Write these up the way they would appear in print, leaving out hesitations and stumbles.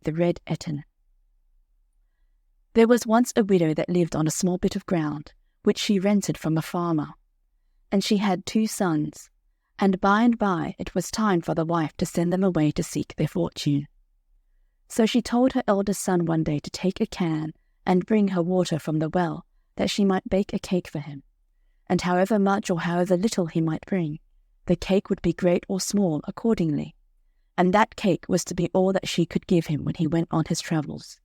the red Etin. There was once a widow that lived on a small bit of ground, which she rented from a farmer. And she had 2 sons, and by it was time for the wife to send them away to seek their fortune. So she told her eldest son one day to take a can and bring her water from the well, that she might bake a cake for him. And however much or however little he might bring, the cake would be great or small accordingly, and that cake was to be all that she could give him when he went on his travels.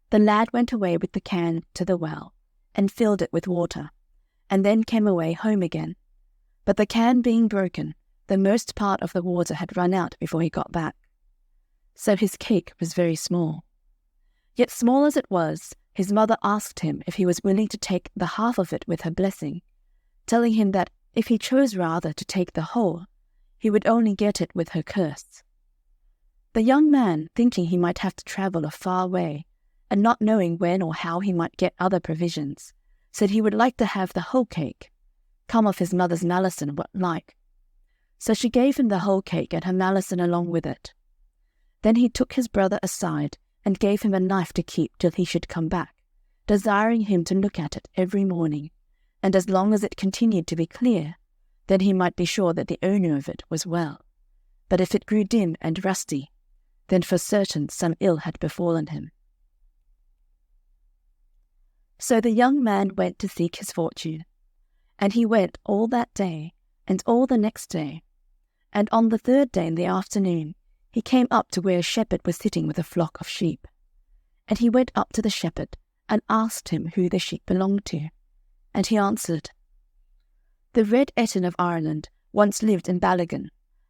The lad went away with the can to the well, and filled it with water, and then came away home again. But the can being broken, the most part of the water had run out before he got back. So his cake was very small. Yet small as it was, his mother asked him if he was willing to take the half of it with her blessing, telling him that if he chose rather to take the whole, he would only get it with her curse. The young man, thinking he might have to travel a far way, and not knowing when or how he might get other provisions, said he would like to have the whole cake, come of his mother's malison what like. So she gave him the whole cake and her malison along with it. Then he took his brother aside and gave him a knife to keep till he should come back, desiring him to look at it every morning, and as long as it continued to be clear, then he might be sure that the owner of it was well. But if it grew dim and rusty, then for certain some ill had befallen him. So the young man went to seek his fortune, and he went all that day, and all the next day, and on the 3rd day in the afternoon he came up to where a shepherd was sitting with a flock of sheep. And he went up to the shepherd, and asked him who the sheep belonged to. And he answered, "The red Etin of Ireland once lived in Ballaghan,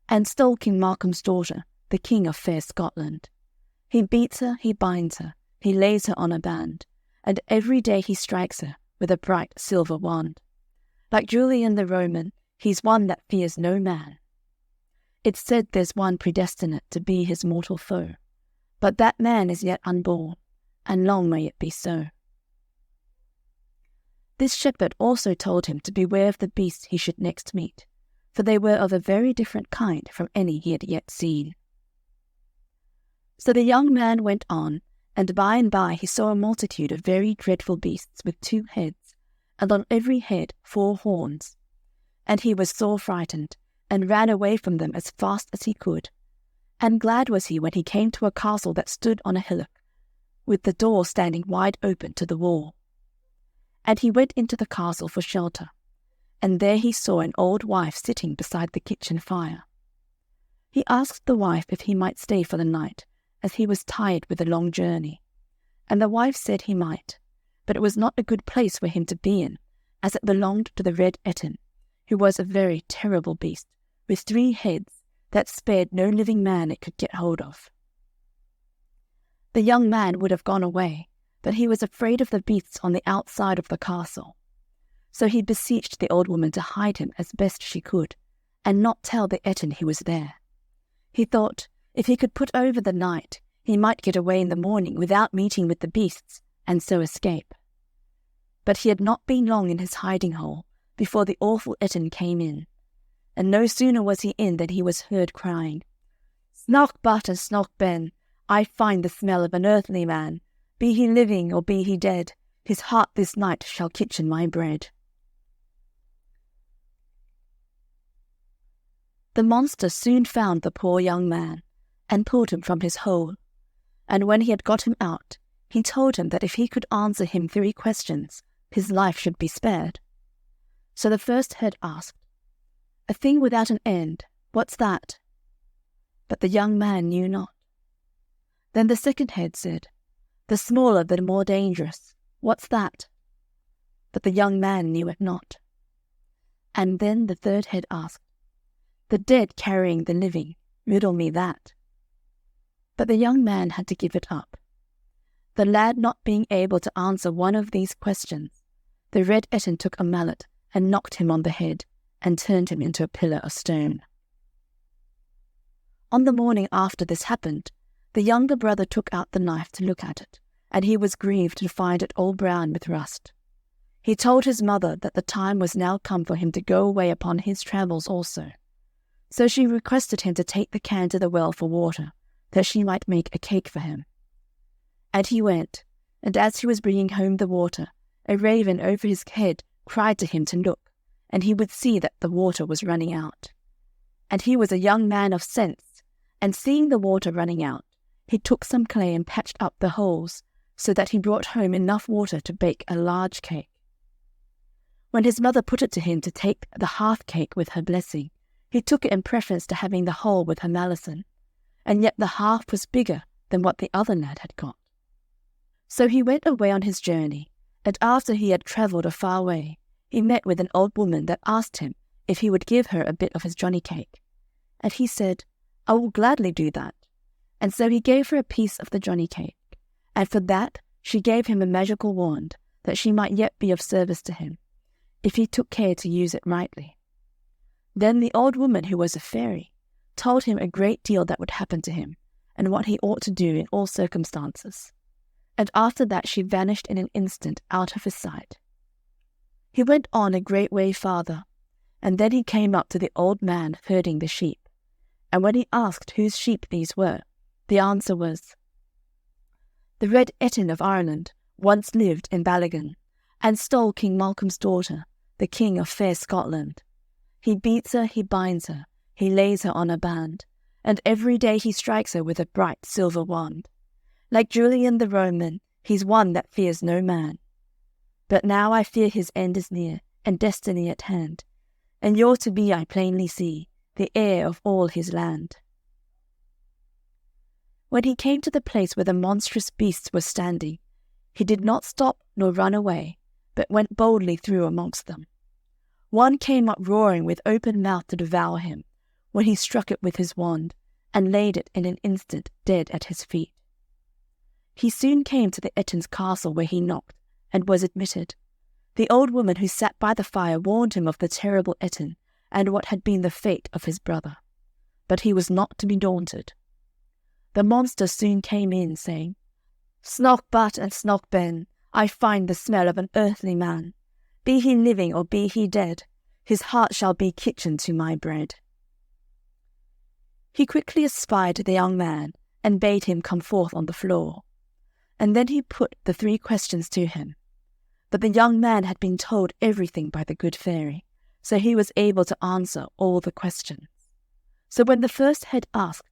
and stole King Malcolm's daughter, the king of fair Scotland. He beats her, he binds her, he lays her on a band, and every day he strikes her with a bright silver wand. Like Julian the Roman, he's one that fears no man. It's said there's one predestinate to be his mortal foe, but that man is yet unborn, and long may it be so." This shepherd also told him to beware of the beasts he should next meet, for they were of a very different kind from any he had yet seen. So the young man went on, and by he saw a multitude of very dreadful beasts with 2 heads, and on every head 4 horns. And he was sore frightened, and ran away from them as fast as he could. And glad was he when he came to a castle that stood on a hillock, with the door standing wide open to the wall. And he went into the castle for shelter, and there he saw an old wife sitting beside the kitchen fire. He asked the wife if he might stay for the night, as he was tired with a long journey. And the wife said he might, but it was not a good place for him to be in, as it belonged to the red Etin, who was a very terrible beast, with 3 heads, that spared no living man it could get hold of. The young man would have gone away, but he was afraid of the beasts on the outside of the castle. So he beseeched the old woman to hide him as best she could, and not tell the Etin he was there. He thought, if he could put over the night, he might get away in the morning without meeting with the beasts, and so escape. But he had not been long in his hiding-hole before the awful Etin came in, and no sooner was he in than he was heard crying, "Snoch but and snoch ben, I find the smell of an earthly man. Be he living or be he dead, his heart this night shall kitchen my bread." The monster soon found the poor young man, and pulled him from his hole. And when he had got him out, he told him that if he could answer him 3 questions, his life should be spared. So the first head asked, "A thing without an end, what's that?" But the young man knew not. Then the second head said, "The smaller but more dangerous, what's that?" But the young man knew it not. And then the third head asked, "The dead carrying the living, riddle me that." But the young man had to give it up. The lad not being able to answer one of these questions, the red Etin took a mallet and knocked him on the head, and turned him into a pillar of stone. On the morning after this happened, the younger brother took out the knife to look at it, and he was grieved to find it all brown with rust. He told his mother that the time was now come for him to go away upon his travels also. So she requested him to take the can to the well for water, that she might make a cake for him. And he went, and as he was bringing home the water, a raven over his head cried to him to look, and he would see that the water was running out. And he was a young man of sense, and seeing the water running out, he took some clay and patched up the holes, so that he brought home enough water to bake a large cake. When his mother put it to him to take the half cake with her blessing, he took it in preference to having the whole with her malison, and yet the half was bigger than what the other lad had got. So he went away on his journey, and after he had travelled a far way, he met with an old woman that asked him if he would give her a bit of his johnny cake. And he said, "I will gladly do that." And so he gave her a piece of the johnny cake, and for that she gave him a magical wand, that she might yet be of service to him, if he took care to use it rightly. Then the old woman, who was a fairy, told him a great deal that would happen to him, and what he ought to do in all circumstances. And after that she vanished in an instant out of his sight. He went on a great way farther, and then he came up to the old man herding the sheep. And when he asked whose sheep these were, the answer was, "The Red Etin of Ireland once lived in Ballaghan, and stole King Malcolm's daughter, the King of fair Scotland. He beats her, he binds her, he lays her on a band, and every day he strikes her with a bright silver wand. Like Julian the Roman, he's one that fears no man. But now I fear his end is near, and destiny at hand, and you're to be, I plainly see, the heir of all his land." When he came to the place where the monstrous beasts were standing, he did not stop nor run away, but went boldly through amongst them. One came up roaring with open mouth to devour him, when he struck it with his wand, and laid it in an instant dead at his feet. He soon came to the Etin's castle, where he knocked, and was admitted. The old woman who sat by the fire warned him of the terrible Etin, and what had been the fate of his brother. But he was not to be daunted. The monster soon came in, saying, "Snock but and snock ben, I find the smell of an earthly man. Be he living or be he dead, his heart shall be kitchen to my bread." He quickly espied the young man, and bade him come forth on the floor. And then he put the 3 questions to him. But the young man had been told everything by the good fairy, so he was able to answer all the questions. So when the first head asked,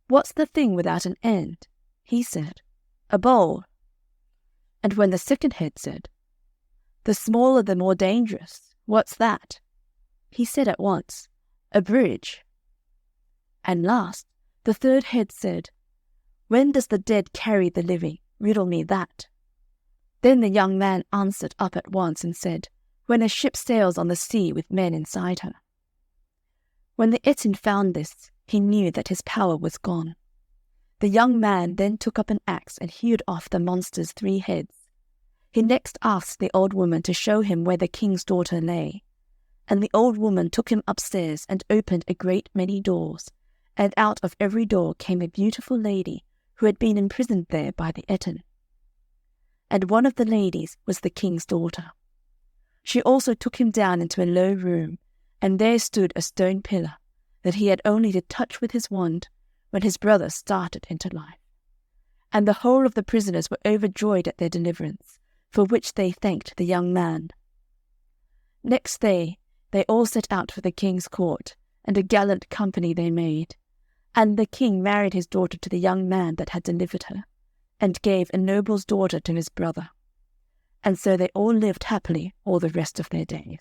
"What's the thing without an end?" he said, "A bowl." And when the second head said, "The smaller the more dangerous, what's that?" he said at once, "A bridge." And last, the third head said, "When does the dead carry the living? Riddle me that." Then the young man answered up at once and said, "When a ship sails on the sea with men inside her." When the Etin found this, he knew that his power was gone. The young man then took up an axe and hewed off the monster's 3 heads. He next asked the old woman to show him where the king's daughter lay. And the old woman took him upstairs and opened a great many doors, and out of every door came a beautiful lady who had been imprisoned there by the Etin. And one of the ladies was the king's daughter. She also took him down into a low room, and there stood a stone pillar that he had only to touch with his wand when his brother started into life. And the whole of the prisoners were overjoyed at their deliverance, for which they thanked the young man. Next day they all set out for the king's court, and a gallant company they made. And the king married his daughter to the young man that had delivered her, and gave a noble's daughter to his brother. And so they all lived happily all the rest of their days.